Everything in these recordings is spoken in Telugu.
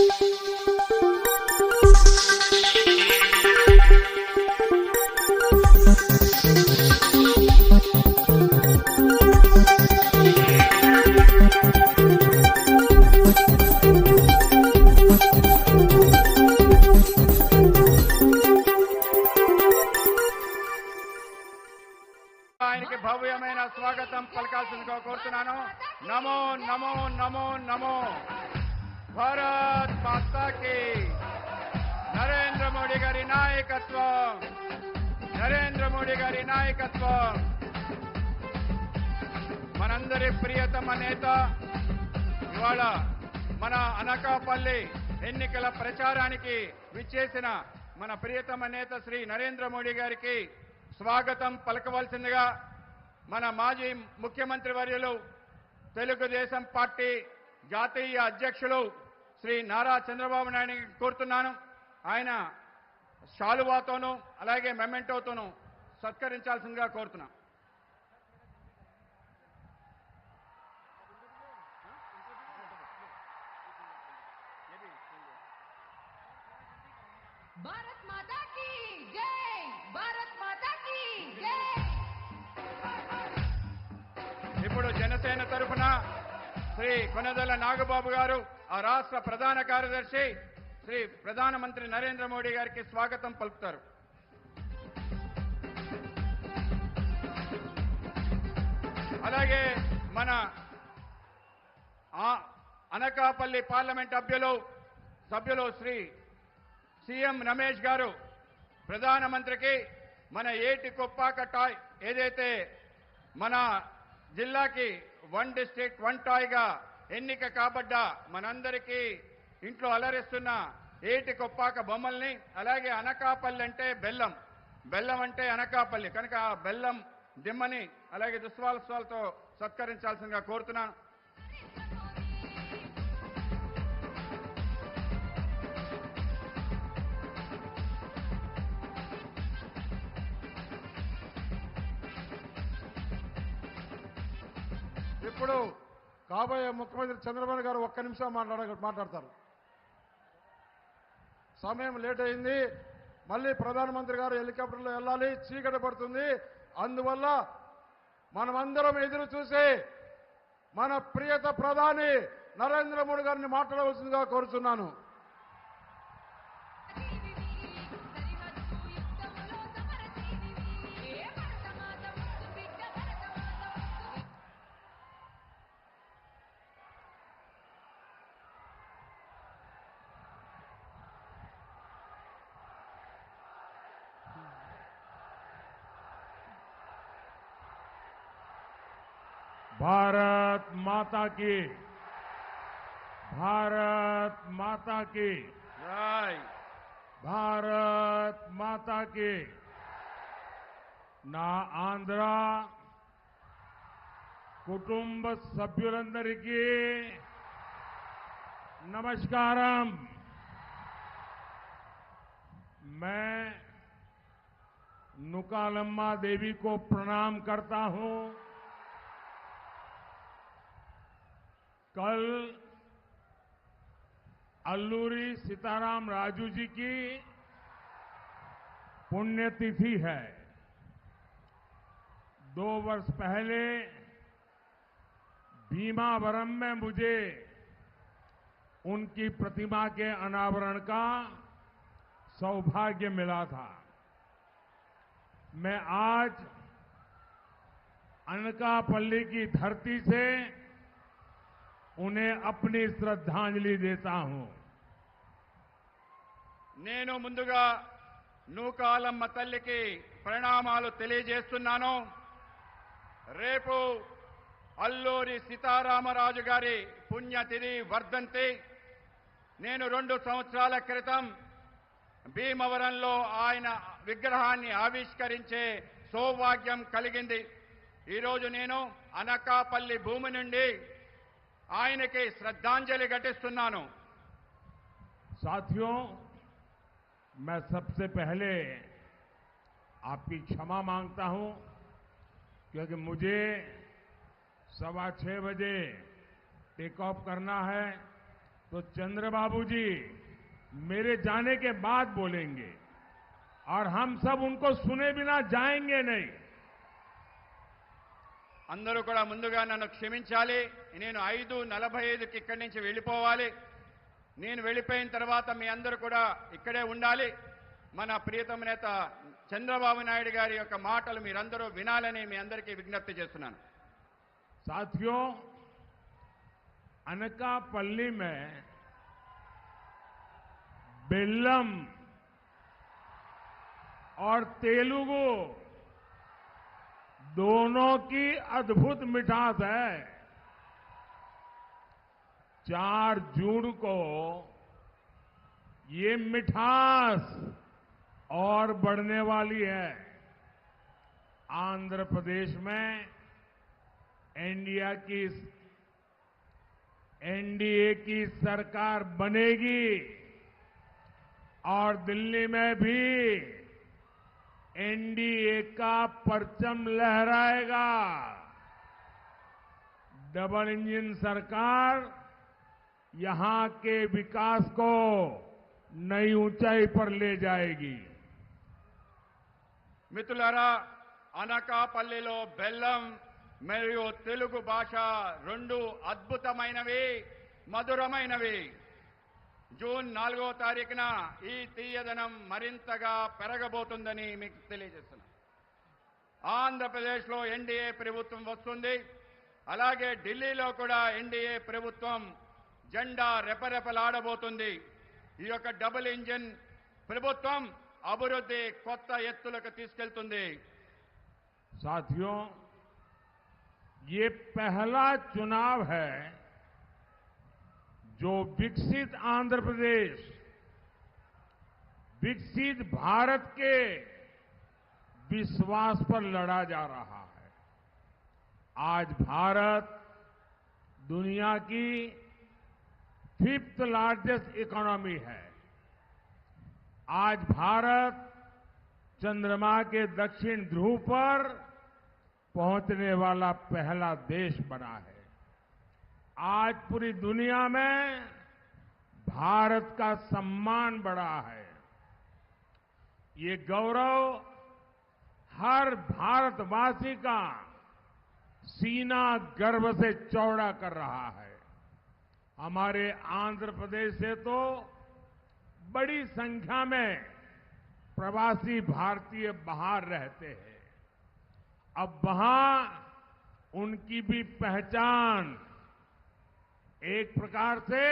ఆయనకి భవ్యమైన స్వాగతం పలకాల్సిందిగా కోరుతున్నాను. నమో నమో నమో నమో భారత్ మాతా కి. నరేంద్ర మోడీ గారి నాయకత్వం, నరేంద్ర మోడీ గారి నాయకత్వం. మనందరి ప్రియతమ నేత ఇవాళ మన అనకాపల్లి ఎన్నికల ప్రచారానికి విచ్చేసిన మన ప్రియతమ నేత శ్రీ నరేంద్ర మోడీ గారికి స్వాగతం పలకవలసిందిగా మన మాజీ ముఖ్యమంత్రి వర్యులు, తెలుగుదేశం పార్టీ జాతీయ అధ్యక్షులు శ్రీ నారా చంద్రబాబు నాయుడు కోరుతున్నాను. ఆయన శాలువాతోనూ అలాగే మెమెంటోతోనూ సత్కరించాల్సిందిగా కోరుతున్నాను. भारत माता की जय, भारत माता की जय. ఇప్పుడు జనసేన తరఫున శ్రీ కొనదెల నాగబాబు గారు, ఆ రాష్ట్ర ప్రధాన కార్యదర్శి, శ్రీ ప్రధానమంత్రి నరేంద్ర మోడీ గారికి స్వాగతం పలుకుతారు. అలాగే మన అనకాపల్లి పార్లమెంట్ సభ్యులు శ్రీ సీఎం రమేష్ గారు ప్రధానమంత్రికి మన ఏటి కొప్పాక టాయ్ ఏదైతే మన జిల్లాకి 1 డిస్ట్రిక్ట్ 1 టాయ్గా ఎన్నిక కాబడ్డ మనందరికీ ఇంట్లో అలరిస్తున్న ఏటి కొప్పాక బొమ్మల్ని, అలాగే అనకాపల్లి అంటే బెల్లం, బెల్లం అంటే అనకాపల్లి కనుక ఆ బెల్లం దిమ్మని అలాగే దుస్వాలతో సత్కరించాల్సిందిగా కోరుతున్నాను. ఇప్పుడు కాబోయే ముఖ్యమంత్రి చంద్రబాబు గారు ఒక్క నిమిషం మాట్లాడతారు. సమయం లేట్ అయింది. మళ్ళీ ప్రధానమంత్రి గారు హెలికాప్టర్లో వెళ్ళాలి, చీకటి పడుతుంది. అందువల్ల మనమందరం ఎదురు చూసి మన ప్రియత ప్రధాని నరేంద్ర మోడీ గారిని మాట్లాడవలసిందిగా కోరుతున్నాను. भारत माता की, भारत माता की జై. भारत माता की. నా ఆంధ్ర కుటుంబ సభ్యులందరికీ नमस्कारम. मैं नुकालम्मा देवी को प्रणाम करता हूं. कल अल्लूरी सीताराम राजू जी की पुण्यतिथि है. 2 वर्ष पहले भीमावरम में मुझे उनकी प्रतिमा के अनावरण का सौभाग्य मिला था. मैं आज अनकापल्ली की धरती से उन्हें अपनी श्रद्धांजलि देता हूं. నేను ముందుగా నూకాలమ్మ తల్లికి ప్రణామాలు తెలియజేస్తున్నాను. రేపు అల్లూరి సీతారామరాజు గారి పుణ్యతిథి వర్ధంతి. నేను 2 సంవత్సరాల క్రితం భీమవరంలో ఆయన విగ్రహాన్ని ఆవిష్కరించే సౌభాగ్యం కలిగింది. ఈరోజు నేను అనకాపల్లి భూమి నుండి ఆయనకి శ్రద్ధాంజలి ఘటిస్తున్నాను. साथियों, मैं सबसे पहले आपकी क्षमा मांगता हूं क्योंकि मुझे 6:15 बजे टेक ऑफ करना है तो चंद्रबाबू जी मेरे जाने के बाद बोलेंगे और हम सब उनको सुने बिना जाएंगे नहीं। అందరూ కూడా ముందుగా నన్ను క్షమించాలి. నేను 5:45కి ఇక్కడి నుంచి వెళ్ళిపోవాలి. నేను వెళ్ళిపోయిన తర్వాత మీ అందరూ కూడా ఇక్కడే ఉండాలి. మన ప్రియతమ నేత చంద్రబాబు నాయుడు గారి యొక్క మాటలు మీరందరూ వినాలని మీ అందరికీ విజ్ఞప్తి చేస్తున్నాను. साथियों, अनकापल्ली में बेल्लम और तेलुगु दोनों की अद्भुत मिठास है। 4 जून को ये मिठास और बढ़ने वाली है। आंध्र प्रदेश में एनडीए की सरकार बनेगी और दिल्ली में भी एनडीए का परचम लहराएगा। डबल इंजन सरकार यहां के विकास को नई ऊंचाई पर ले जाएगी। మిత్రులారా, అనకాపల్లిలో బెల్లం మరియు తెలుగు భాష రెండు అద్భుతమైనవి, మధురమైనవి. జూన్ 4వ తారీఖున ఈ తీయదనం మరింతగా పెరగబోతుందని మీకు తెలియజేస్తున్నాను. ఆంధ్రప్రదేశ్లో ఎన్డీఏ ప్రభుత్వం వస్తుంది. అలాగే ఢిల్లీలో కూడా ఎన్డీఏ ప్రభుత్వం జెండా రెపరెపలాడబోతుంది. ఈ యొక్క డబుల్ ఇంజిన్ ప్రభుత్వం అభివృద్ధి కొత్త ఎత్తులకు తీసుకెళ్తుంది. साथियों, ये पहला चुनाव है जो विकसित आंध्र प्रदेश, विकसित भारत के विश्वास पर लड़ा जा रहा है। आज भारत दुनिया की 5th लार्जेस्ट इकोनॉमी है। आज भारत चंद्रमा के दक्षिण ध्रुव पर पहुंचने वाला पहला देश बना है। आज पूरी दुनिया में भारत का सम्मान बढ़ा है। ये गौरव हर भारतवासी का सीना गर्व से चौड़ा कर रहा है। हमारे आंध्र प्रदेश से तो बड़ी संख्या में प्रवासी भारतीय बाहर रहते हैं। अब वहां उनकी भी पहचान एक प्रकार से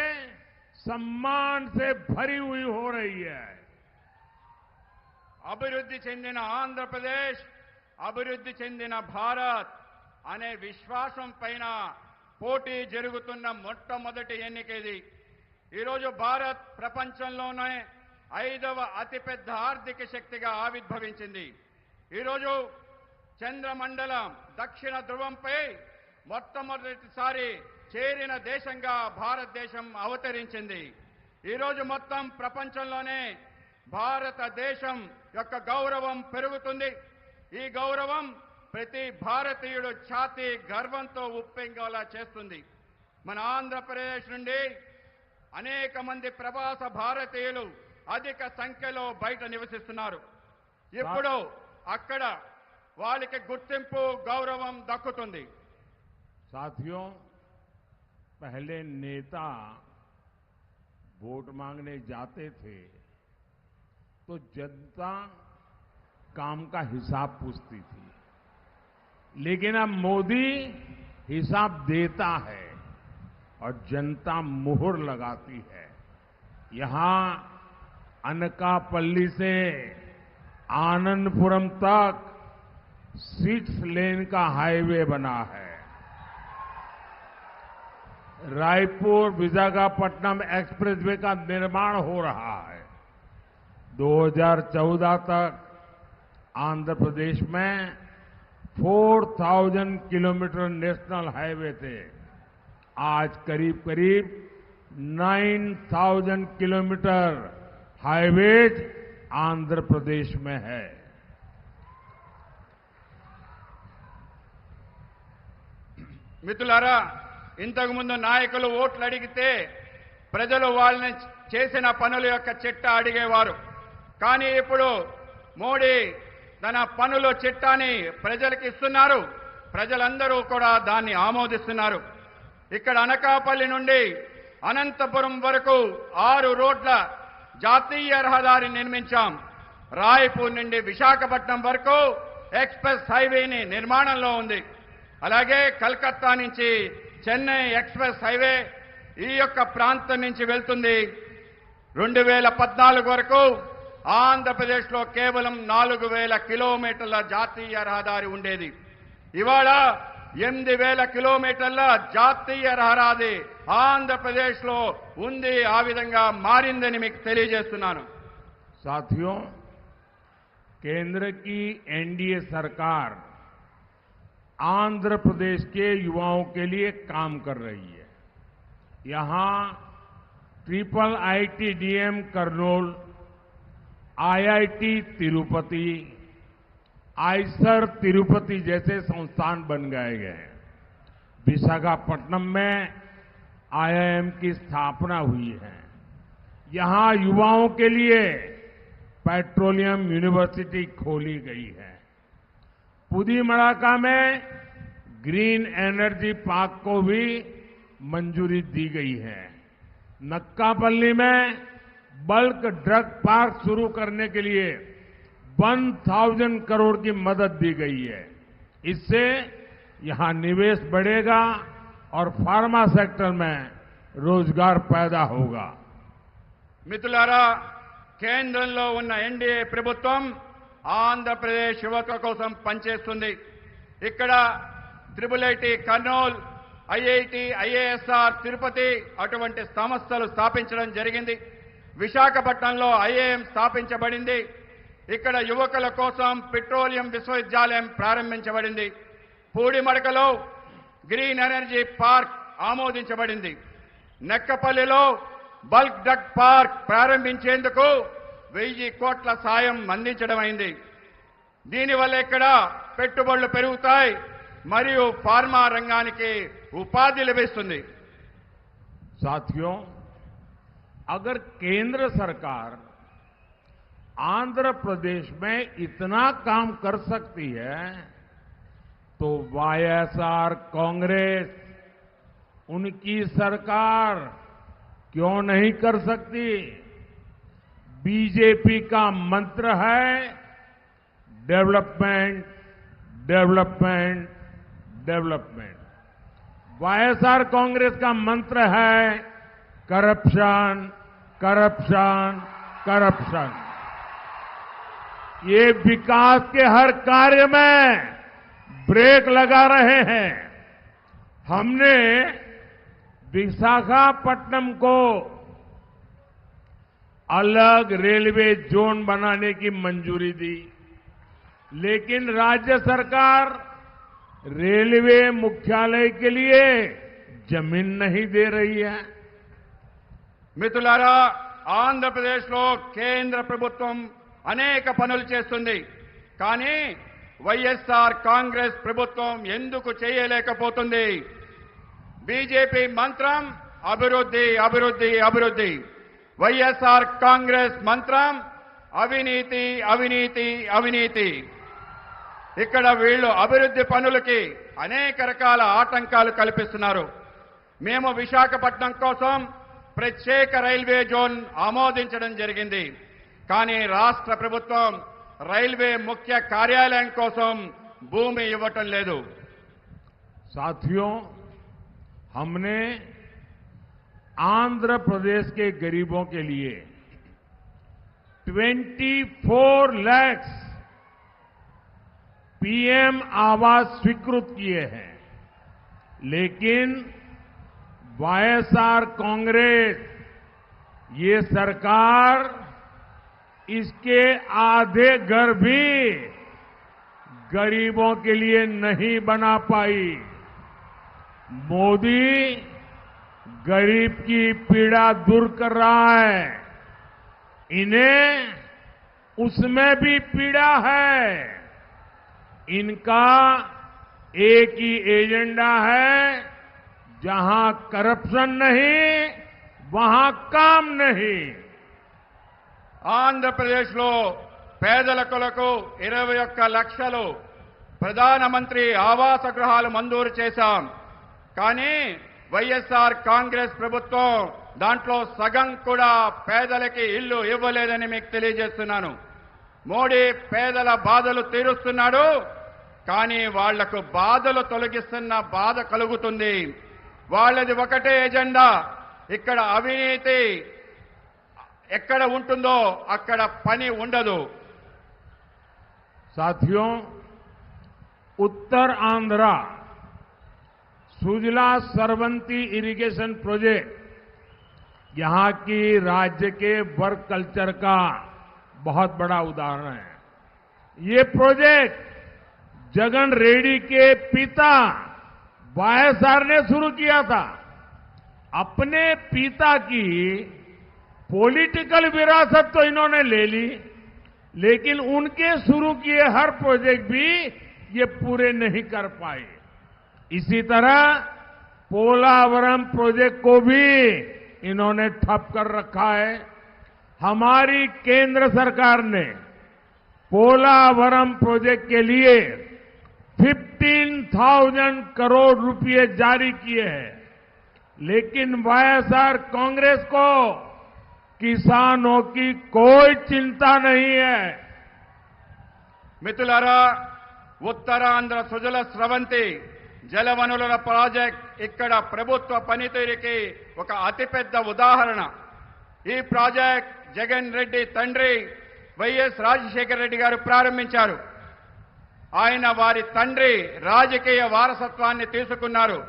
सम्मान से भरी हुई हो रही है। అభివృద్ధి చెందిన ఆంధ్రప్రదేశ్, అభివృద్ధి చెందిన భారత్ అనే విశ్వాసం పైన పోటీ జరుగుతున్న మొట్టమొదటి ఎన్నిక ఇది. ఈరోజు భారత్ ప్రపంచంలోనే 5వ అతిపెద్ద ఆర్థిక శక్తిగా ఆవిర్భవించింది. ఈరోజు చంద్రమండలం దక్షిణ ధ్రువంపై మొట్టమొదటిసారి చేరిన దేశంగా భారతదేశం అవతరించింది. ఈరోజు మొత్తం ప్రపంచంలోనే భారతదేశం యొక్క గౌరవం పెరుగుతుంది. ఈ గౌరవం ప్రతి భారతీయుడు ఛాతీ గర్వంతో ఉప్పొంగేలా చేస్తుంది. మన ఆంధ్రప్రదేశ్ నుండి అనేక మంది ప్రవాస భారతీయులు అధిక సంఖ్యలో బయట నివసిస్తున్నారు. ఇప్పుడు అక్కడ వాళ్ళకి గుర్తింపు, గౌరవం దక్కుతుంది. साथियों, पहले नेता वोट मांगने जाते थे तो जनता काम का हिसाब पूछती थी, लेकिन अब मोदी हिसाब देता है और जनता मुहर लगाती है। यहां अनकापल्ली से आनंदपुरम तक 6 लेन का हाईवे बना है। रायपुर विशाखापट्टनम एक्सप्रेसवे का निर्माण हो रहा है। 2014 तक आंध्र प्रदेश में 4000 किलोमीटर नेशनल हाईवे थे। आज करीब करीब 9000 किलोमीटर हाईवेज आंध्र प्रदेश में है। మిత్రులారా, ఇంతకు ముందు నాయకులు ఓట్లు అడిగితే ప్రజలు వాళ్ళని చేసిన పనుల యొక్క చిట్టా అడిగేవారు. కానీ ఇప్పుడు మోడీ తన పనుల చిట్టాని ప్రజలకు ఇస్తున్నారు. ప్రజలందరూ కూడా దాన్ని ఆమోదిస్తున్నారు. ఇక్కడ అనకాపల్లి నుండి అనంతపురం వరకు 6 రోడ్ల జాతీయ రహదారి నిర్మించాం. రాయ్పూర్ నుండి విశాఖపట్నం వరకు ఎక్స్ప్రెస్ హైవేని నిర్మాణంలో ఉంది. అలాగే కలకత్తా నుంచి చెన్నై ఎక్స్ప్రెస్ హైవే ఈ యొక్క ప్రాంతం నుంచి వెళ్తుంది. 2014 వరకు ఆంధ్రప్రదేశ్లో కేవలం 4000 కిలోమీటర్ల జాతీయ రహదారి ఉండేది. ఇవాళ 8000 కిలోమీటర్ల జాతీయ రహదారి ఆంధ్రప్రదేశ్లో ఉంది. ఆ విధంగా మారిందని మీకు తెలియజేస్తున్నాను. साथियों, केंद्र की एनडीए सरकार आंध्र प्रदेश के युवाओं के लिए काम कर रही है. यहां triple ITDM Kurnool, IIT Tirupati, IISER Tirupati जैसे संस्थान बन गए हैं. विशाखापट्टनम में आईआईएम की स्थापना हुई है. यहां युवाओं के लिए पेट्रोलियम यूनिवर्सिटी खोली गई है. पुदीमड़ाका में ग्रीन एनर्जी पार्क को भी मंजूरी दी गई है. नक्कापल्ली में बल्क ड्रग पार्क शुरू करने के लिए 1000 करोड़ की मदद दी गई है. इससे यहां निवेश बढ़ेगा और फार्मा सेक्टर में रोजगार पैदा होगा. మిత్రులారా, కేంద్రంలో ఉన్న ఎన్డీఏ ప్రభుత్వం ఆంధ్రప్రదేశ్ యువత కోసం పనిచేస్తుంది. ఇక్కడ triple IT Kurnool, IIT, IASR Tirupati అటువంటి సంస్థలు స్థాపించడం జరిగింది. విశాఖపట్నంలో ఐఏఎం స్థాపించబడింది. ఇక్కడ యువకుల కోసం పెట్రోలియం విశ్వవిద్యాలయం ప్రారంభించబడింది. పూడిమడకలో గ్రీన్ ఎనర్జీ పార్క్ ఆమోదించబడింది. నెక్కపల్లిలో బల్క్ డ్రగ్ పార్క్ ప్రారంభించేందుకు 1000 కోట్ల సాయం అందించడమైంది. దీనివల్ల ఇక్కడ పెట్టుబడులు పెరుగుతాయి మరియు ఫార్మా రంగానికి ఉపాధి లభిస్తుంది. साथियों, अगर केंद्र सरकार आंध्र प्रदेश में इतना काम कर सकती है तो वाईएसआर कांग्रेस, उनकी सरकार क्यों नहीं कर सकती? बीजेपी का मंत्र है development, development, development. YSR Congress का मंत्र है करप्शन, करप्शन, करप्शन. ये विकास के हर कार्य में ब्रेक लगा रहे हैं. हमने विशाखापट्टनम को अलग रेलवे जोन बनाने की मंजूरी दी, लेकिन राज्य सरकार रेलवे मुख्यालय के लिए जमीन नहीं दे रही है. మిత్రులారా, ఆంధ్రప్రదేశ్లో కేంద్ర ప్రభుత్వం అనేక పనులు చేస్తుంది. కానీ వైఎస్ఆర్ కాంగ్రెస్ ప్రభుత్వం ఎందుకు చేయలేకపోతుంది? బీజేపీ మంత్రం అభివృద్ధి, అభివృద్ధి, అభివృద్ధి. వైఎస్ఆర్ కాంగ్రెస్ మంత్రం అవినీతి, అవినీతి, అవినీతి. ఇక్కడ వీళ్ళు అభివృద్ధి పనులకి అనేక రకాల ఆటంకాలు కల్పిస్తున్నారు. మేము విశాఖపట్నం కోసం ప్రత్యేక రైల్వే జోన్ ఆమోదించడం జరిగింది. కానీ రాష్ట్ర ప్రభుత్వం రైల్వే ముఖ్య కార్యాలయం కోసం భూమి ఇవ్వటం లేదు. साथियों, हमने आंध्र प्रदेश के गरीबों के लिए 24 लाख पीएम आवास स्वीकृत किए हैं, लेकिन वाईएसआर कांग्रेस, ये सरकार इसके आधे घर भी गरीबों के लिए नहीं बना पाई. मोदी गरीब की पीड़ा दूर कर रहा है. इन्हें उसमें भी पीड़ा है. इनका एक ही एजेंडा है, जहां करप्शन नहीं वहां काम नहीं। ఆంధ్రప్రదేశ్లో పేదల కొరకు 21 లక్షలు ప్రధానమంత్రి ఆవాస గృహాలు మంజూరు చేశాం. కానీ వైఎస్ఆర్ కాంగ్రెస్ ప్రభుత్వం దాంట్లో సగం కూడా పేదలకి ఇల్లు ఇవ్వలేదని మీకు తెలియజేస్తున్నాను. మోడీ పేదల బాధలు తీరుస్తున్నాడు, కానీ వాళ్లకు బాధలు తొలగిస్తున్న బాధ కలుగుతుంది. వాళ్ళది ఒకటే ఎజెండా. ఇక్కడ అవినీతి ఎక్కడ ఉంటుందో అక్కడ పని ఉండదు. साथियों, उत्तर आंध्रा सुजला सरवंती इरिगेशन प्रोजेक्ट यहां की राज्य के वर्क कल्चर का बहुत बड़ा उदाहरण है। ये प्रोजेक्ट जगन रेड्डी के पिता वाईएसआर ने शुरू किया था। अपने पिता की पॉलिटिकल विरासत तो इन्होंने ले ली, लेकिन उनके शुरू किए हर प्रोजेक्ट भी ये पूरे नहीं कर पाए। इसी तरह पोलावरम प्रोजेक्ट को भी इन्होंने ठप कर रखा है। हमारी केंद्र सरकार ने पोलावरम प्रोजेक्ट के लिए 15,000 करोड़ रुपए जारी किए हैं, लेकिन वाईएसआर कांग्रेस को किसानों की कोई चिंता नहीं है। మిత్రులారా, ఉత్తరాంధ్ర సుజల స్రవంతి జలవనరుల ప్రాజెక్ట్ ఇక్కడ ప్రభుత్వ పనితీరుకి ఒక అతిపెద్ద ఉదాహరణ. ఈ ప్రాజెక్ట్ జగన్ రెడ్డి తండ్రి వైఎస్ రాజశేఖర రెడ్డి గారు ప్రారంభించారు. ఆయన వారి తండ్రి రాజకీయ వారసత్వాన్ని తీసుకున్నారు,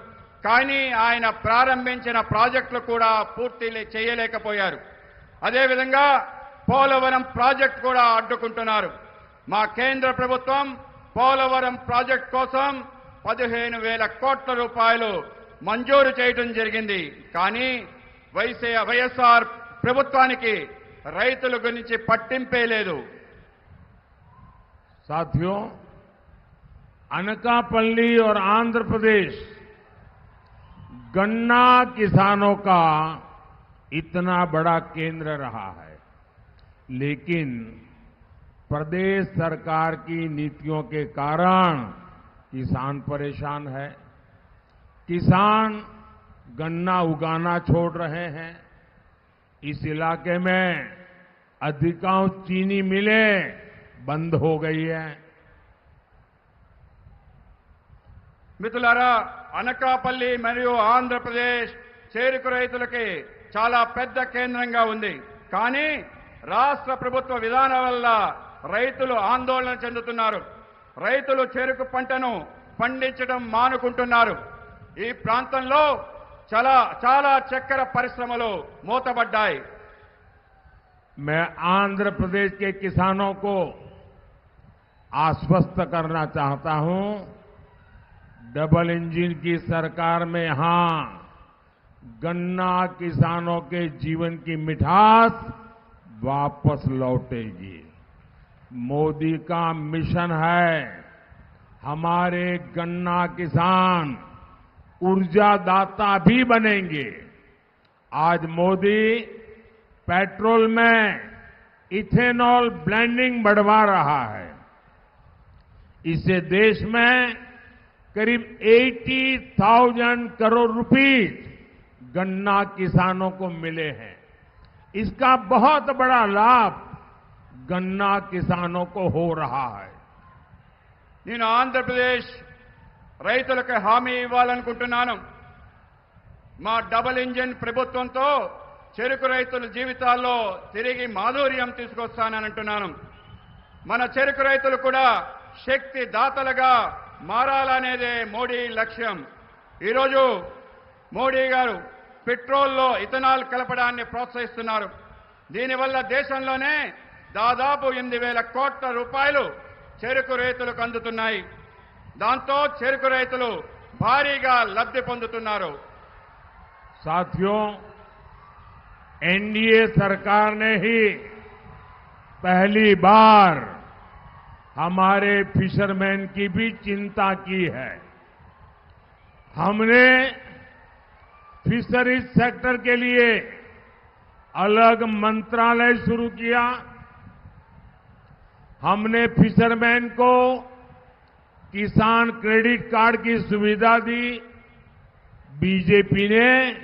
కానీ ఆయన ప్రారంభించిన ప్రాజెక్టులు కూడా పూర్తి చేయలేకపోయారు. అదేవిధంగా పోలవరం ప్రాజెక్ట్ కూడా అడ్డుకుంటున్నారు. మా కేంద్ర ప్రభుత్వం పోలవరం ప్రాజెక్ట్ కోసం 15,000 కోట్ల రూపాయలు మంజూరు చేయడం జరిగింది. కానీ వైఎస్ఆర్ ప్రభుత్వానికి రైతుల గురించి పట్టింపే లేదు. साथियों, अनकापल्ली और आंध्र प्रदेश गन्ना किसानों का इतना बड़ा केंद्र रहा है, लेकिन प्रदेश सरकार की नीतियों के कारण किसान परेशान है। किसान गन्ना उगाना छोड़ रहे हैं। इस इलाके में अधिकांश चीनी मिलें बंद हो गई है। మిత్రులారా, అనకాపల్లి మరియు ఆంధ్రప్రదేశ్ చేరుకు రైతులకి చాలా పెద్ద కేంద్రంగా ఉంది. కానీ రాష్ట్ర ప్రభుత్వ విధానం వల్ల రైతులు ఆందోళన చెందుతున్నారు. రైతులు చెరుకు పంటను పండించడం మానుకుంటున్నారు. ఈ ప్రాంతంలో చాలా చక్కెర పరిశ్రమలు మూతబడ్డాయి. मैं आंध्र प्रदेश के किसानों को आश्वस्त करना चाहता हूं, डबल इंजन की सरकार में यहां गन्ना किसानों के जीवन की मिठास वापस लौटेगी। मोदी का मिशन है हमारे गन्ना किसान ऊर्जादाता भी बनेंगे। आज मोदी पेट्रोल में इथेनॉल ब्लेंडिंग बढ़वा रहा है। इससे देश में करीब 80,000 करोड़ रुपीस गन्ना किसानों को मिले हैं। इसका बहुत बड़ा लाभ गन्ना किसानों को हो रहा है। నేను ఆంధ్రప్రదేశ్ రైతులకు హామీ ఇవ్వాలనుకుంటున్నాను. మా డబుల్ ఇంజిన్ ప్రభుత్వంతో చెరుకు రైతుల జీవితాల్లో తిరిగి మాధుర్యం తీసుకొస్తానని అంటున్నాను. మన చెరుకు రైతులు కూడా శక్తి దాతలుగా మారాలనేదే మోడీ లక్ష్యం. ఈరోజు మోడీ గారు పెట్రోల్లో ఇథనాల్ కలపడాన్ని ప్రోత్సహిస్తున్నారు. దీనివల్ల దేశంలోనే దాదాపు 8,000 కోట్ల రూపాయలు చెరుకు రైతులకు అందుతున్నాయి. దాంతో చెరుకు రైతులు భారీగా లబ్ధి పొందుతున్నారు. साथियों, एनडीए सरकार ने ही पहली बार हमारे फिशरमैन की भी चिंता की है। हमने फिशरीज सेक्टर के लिए अलग मंत्रालय शुरू किया। हमने फिशरमैन को किसान क्रेडिट कार्ड की सुविधा दी। बीजेपी ने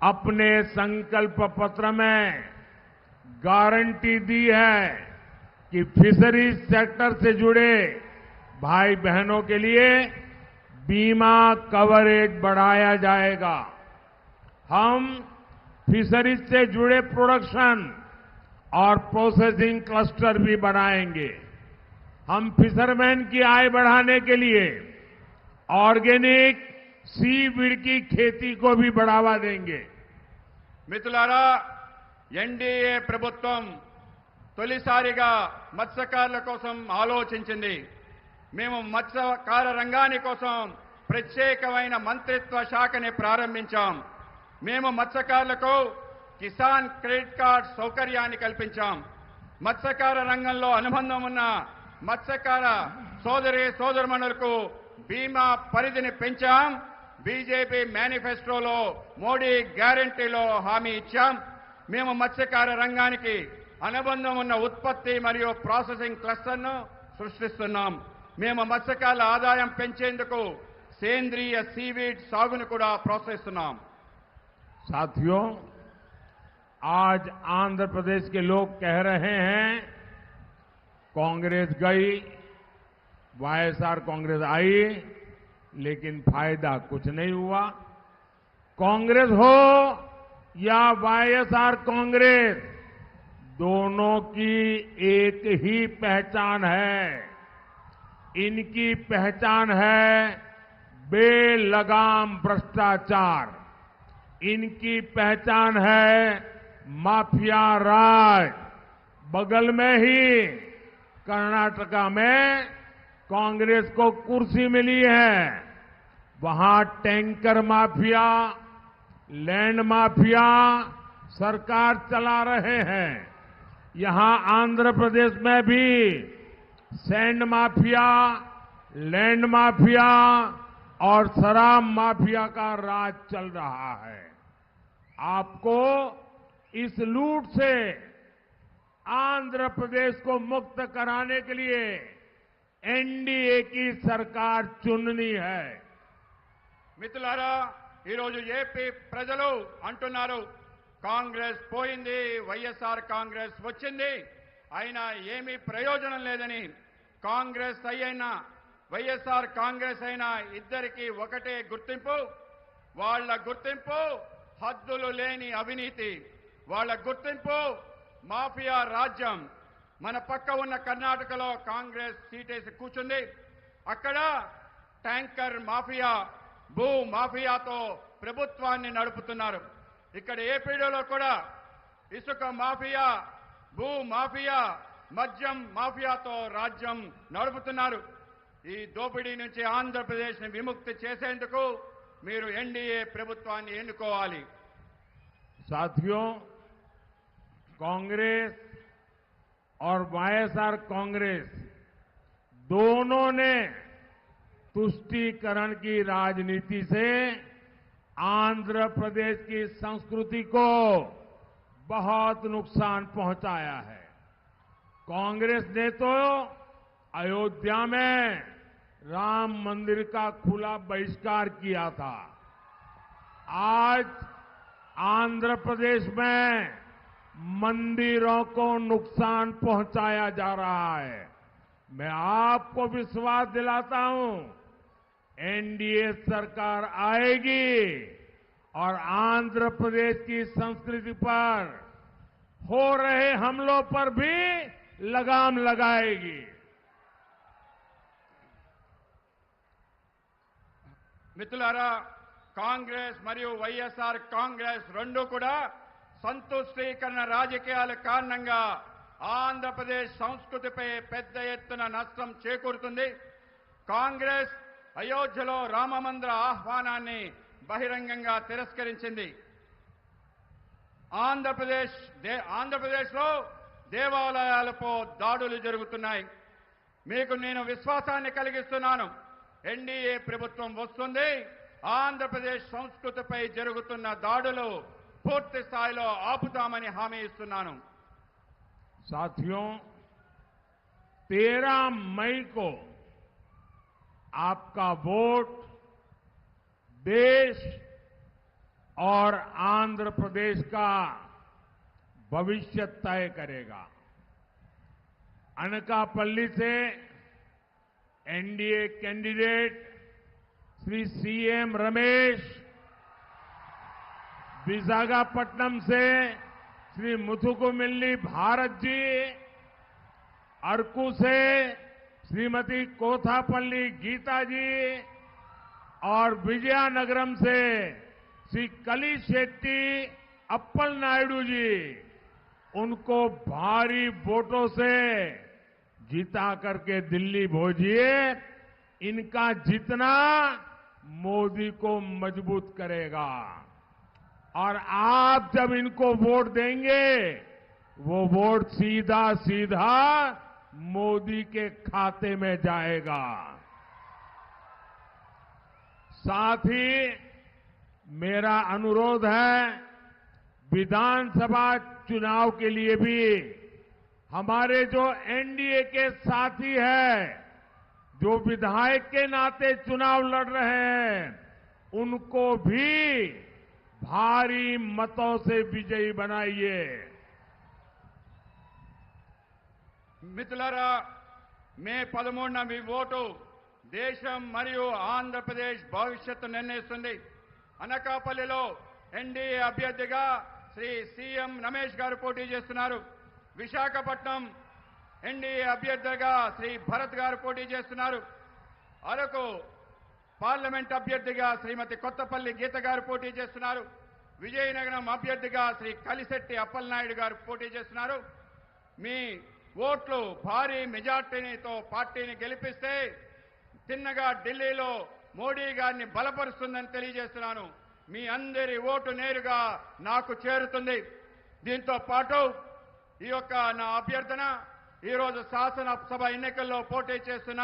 अपने संकल्प पत्र में गारंटी दी है कि फिशरीज सेक्टर से जुड़े भाई बहनों के लिए बीमा कवरेज बढ़ाया जाएगा। हम फिशरीज से जुड़े प्रोडक्शन और प्रोसेसिंग क्लस्टर भी बनाएंगे। हम फिशरमैन की आय बढ़ाने के लिए ऑर्गेनिक सीवीड की खेती को भी बढ़ावा देंगे। మిత్రులారా, ఎన్డీఏ ప్రభుత్వం తొలిసారిగా మత్స్యకారుల కోసం ఆలోచించింది. మేము మత్స్యకార రంగాని కోసం ప్రత్యేకమైన మంత్రిత్వ శాఖని ప్రారంభించాం. మేము మత్స్యకారులకు కిసాన్ క్రెడిట్ కార్డ్ సౌకర్యాన్ని కల్పించాం. మత్స్యకార రంగంలో అనుబంధం ఉన్న మత్స్యకార సోదరమణులకు బీమా పరిధిని పెంచాం. బీజేపీ మేనిఫెస్టోలో మోడీ గ్యారంటీలో హామీ ఇచ్చాం. మేము మత్స్యకార రంగానికి అనుబంధం ఉన్న ఉత్పత్తి మరియు ప్రాసెసింగ్ క్లస్టర్ను సృష్టిస్తున్నాం. మేము మత్స్యకారుల ఆదాయం పెంచేందుకు సేంద్రియ సీవీడ్ సాగును కూడా ప్రోత్సహిస్తున్నాం. साथियों, आज आंध्र प्रदेश के लोग कह रहे हैं कांग्रेस गई, वाईएसआर कांग्रेस आई, लेकिन फायदा कुछ नहीं हुआ। कांग्रेस हो या वाईएसआर कांग्रेस, दोनों की एक ही पहचान है। इनकी पहचान है बेलगाम भ्रष्टाचार। इनकी पहचान है माफिया राज। बगल में ही कर्नाटका में कांग्रेस को कुर्सी मिली है, वहां टैंकर माफिया, लैंड माफिया सरकार चला रहे हैं। यहां आंध्र प्रदेश में भी सैंड माफिया, लैंड माफिया और शराब माफिया का राज चल रहा है। आपको इस लूट से आंध्र प्रदेश को मुक्त कराने के लिए एनडीए की सरकार चुननी है। మిత్రులారా, ఈరోజు ఏపీ ప్రజలు అంటున్నారు కాంగ్రెస్ పోయింది, వైఎస్ఆర్ కాంగ్రెస్ వచ్చింది, అయినా ఏమీ ప్రయోజనం లేదని. కాంగ్రెస్ అయినా వైఎస్ఆర్ కాంగ్రెస్ అయినా ఇద్దరికి ఒకటే గుర్తింపు. వాళ్ళ గుర్తింపు హద్దులు లేని అవినీతి. వాళ్ళ గుర్తింపు మాఫియా రాజ్యం. మన పక్క ఉన్న కర్ణాటకలో కాంగ్రెస్ సీటేసి కూర్చుంది. అక్కడ ట్యాంకర్ మాఫియా, భూ మాఫియాతో ప్రభుత్వాన్ని నడుపుతున్నారు. ఇక్కడ ఏపీలో కూడా ఇసుక మాఫియా, భూ మాఫియా, మద్యం మాఫియాతో రాజ్యం నడుపుతున్నారు. ఈ దోపిడీ నుంచి ఆంధ్రప్రదేశ్ని విముక్తి చేసేందుకు మీరు ఎన్డీఏ ప్రభుత్వాన్ని ఎన్నుకోవాలి. साथियों, कांग्रेस और वाईएसआर कांग्रेस दोनों ने तुष्टीकरण की राजनीति से आंध्र प्रदेश की संस्कृति को बहुत नुकसान पहुंचाया है। कांग्रेस ने तो अयोध्या में राम मंदिर का खुला बहिष्कार किया था। आज आंध्र प्रदेश में मंदिरों को नुकसान पहुंचाया जा रहा है। मैं आपको विश्वास दिलाता हूं, एनडीए सरकार आएगी और आंध्र प्रदेश की संस्कृति पर हो रहे हमलों पर भी लगाम लगाएगी। మిత్రులారా, కాంగ్రెస్ మరియు వైఎస్ఆర్ కాంగ్రెస్ రెండు కూడా సంతుష్టీకరణ రాజకీయాల కారణంగా ఆంధ్రప్రదేశ్ సంస్కృతిపై పెద్ద ఎత్తున నష్టం చేకూరుతుంది. కాంగ్రెస్ అయోధ్యలో రామమందిర ఆహ్వానాన్ని బహిరంగంగా తిరస్కరించింది. ఆంధ్రప్రదేశ్లో దేవాలయాలపై దాడులు జరుగుతున్నాయి. మీకు నేను విశ్వాసాన్ని కలిగిస్తున్నాను, ఎన్డీఏ ప్రభుత్వం వస్తుంది. ఆంధ్రప్రదేశ్ సంస్కృతిపై జరుగుతున్న దాడులు పూర్తి స్థాయిలో ఆపుతామని హామీ ఇస్తున్నాను. साथियों, 13 मई को आपका वोट देश और आंध्र प्रदेश का भविष्य तय करेगा. अनकापल्ली से NDA candidate Shri CM Ramesh, Visakhapatnam से श्री मुथुकुमिल्ली भारत जी, अरकू से श्रीमती कोथापल्ली गीता जी और विजयनगरम से श्री कली शेट्टी अप्पल नायडू जी, उनको भारी वोटों से जीता करके दिल्ली भेजिए. इनका जीतना मोदी को मजबूत करेगा और आप जब इनको वोट देंगे वो वोट सीधा सीधा मोदी के खाते में जाएगा. साथ ही मेरा अनुरोध है, विधानसभा चुनाव के लिए भी हमारे जो एनडीए के साथी हैं, जो विधायक के नाते चुनाव लड़ रहे हैं, उनको भी भारी मतों से विजयी बनाइए. మిత్రులారా, మే 13న మీ ఓటు దేశం మరియు ఆంధ్రప్రదేశ్ భవిష్యత్తు నిర్ణయిస్తుంది. అనకాపల్లిలో ఎన్డీఏ అభ్యర్థిగా శ్రీ సీఎం రమేష్ గారు పోటీ చేస్తున్నారు. విశాఖపట్నం ఎన్డీఏ అభ్యర్థిగా శ్రీ భరత్ గారు పోటీ చేస్తున్నారు. అరకు పార్లమెంట్ అభ్యర్థిగా శ్రీమతి కొత్తపల్లి గీత గారు పోటీ చేస్తున్నారు. విజయనగరం అభ్యర్థిగా శ్రీ కలిశెట్టి అప్పలనాయుడు గారు పోటీ చేస్తున్నారు. మీ ఓట్లు భారీ మెజార్టీతో పార్టీని గెలిపిస్తే తిన్నగా ఢిల్లీలో మోడీ గారిని బలపరుస్తుందని తెలియజేస్తున్నాను. మీ అందరి ఓటు నేరుగా నాకు చేరుతుంది. దీంతో పాటు ఈ యొక్క నా అభ్యర్థన, ఈరోజు శాసనసభ ఎన్నికల్లో పోటీ చేస్తున్న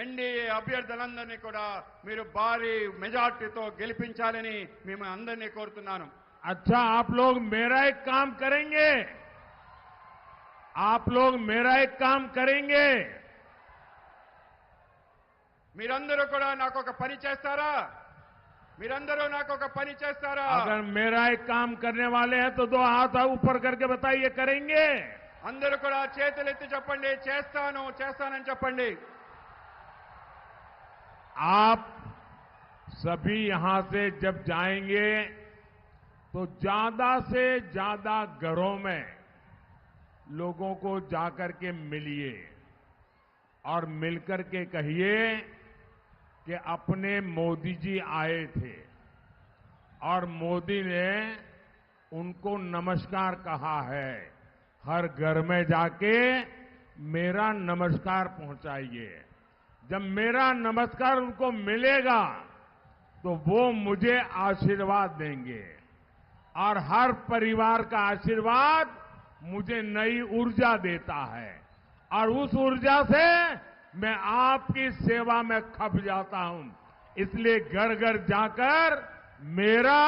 ఎన్డీఏ అభ్యర్థులందరినీ కూడా మీరు భారీ మెజార్టీతో గెలిపించాలని మేము అందరినీ కోరుతున్నాను. अच्छा, आप लोग मेरा एक काम करेंगे, आप लोग मेरा एक काम करेंगे. మీరందరూ కూడా నాకు ఒక పని చేస్తారా? మీరందరూ నాకు ఒక పని చేస్తారా? अगर मेरा एक काम करने वाले हैं तो दो हाथ ऊपर करके बताइए, करेंगे. అందరూ కూడా చేతులెత్తి చెప్పండి, చేస్తాను చేస్తానని చెప్పండి. आप सभी यहां से जब जाएंगे तो ज्यादा से ज्यादा घरों में लोगों को जाकर के मिलिए और मिलकर के कहिए कि अपने मोदी जी आए थे और मोदी ने उनको नमस्कार कहा है. हर घर में जाके मेरा नमस्कार पहुंचाइए. जब मेरा नमस्कार उनको मिलेगा तो वो मुझे आशीर्वाद देंगे और हर परिवार का आशीर्वाद मुझे नई ऊर्जा देता है और उस ऊर्जा से मैं आपकी सेवा में खप जाता हूं. इसलिए घर घर जाकर मेरा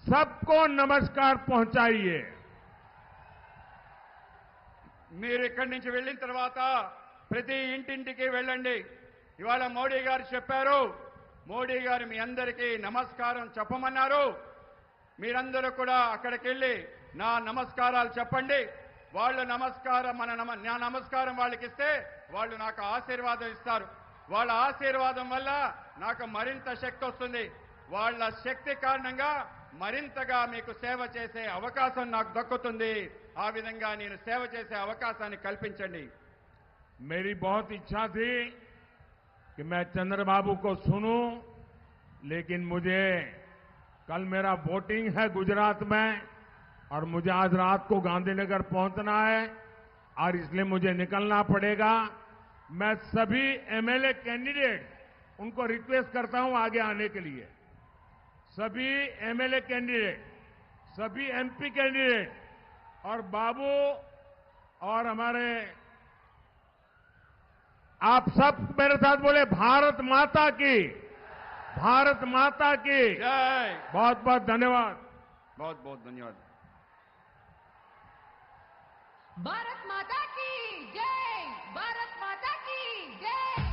सबको नमस्कार पहुंचाइए. మీరు ఇక్కడి నుంచి వెళ్ళిన తర్వాత ప్రతి ఇంటింటికి వెళ్ళండి. ఇవాళ మోడీ గారు చెప్పారు, మోడీ గారు మీ అందరికీ నమస్కారం చెప్పమన్నారు. మీరందరూ కూడా అక్కడికి వెళ్ళి నా నమస్కారాలు చెప్పండి. వాళ్ళు నా నమస్కారం వాళ్ళకి ఇస్తే వాళ్ళు నాకు ఆశీర్వాదం ఇస్తారు. వాళ్ళ ఆశీర్వాదం వల్ల నాకు మరింత శక్తి వస్తుంది. వాళ్ళ శక్తి కారణంగా మరింతగా మీకు సేవ చేసే అవకాశం నాకు దక్కుతుంది. ఆ విధంగా నేను సేవ చేసే అవకాశాన్ని కల్పించండి. मेरी बहुत इच्छा थी कि मैं चंद्रबाबू को सुनूं, लेकिन मुझे कल मेरा वोटिंग है गुजरात में और मुझे आज रात को गांधीनगर पहुंचना है और इसलिए मुझे निकलना पड़ेगा. मैं सभी एमएलए कैंडिडेट उनको रिक्वेस्ट करता हूं आगे आने के लिए. सभी एमएलए कैंडिडेट, सभी एमपी कैंडिडेट और बाबू और हमारे, आप सब मेरे साथ बोले भारत माता की, भारत माता की జై. बहुत बहुत धन्यवाद. बहुत बहुत धन्यवाद। भारत माता की जय, भारत माता की जय।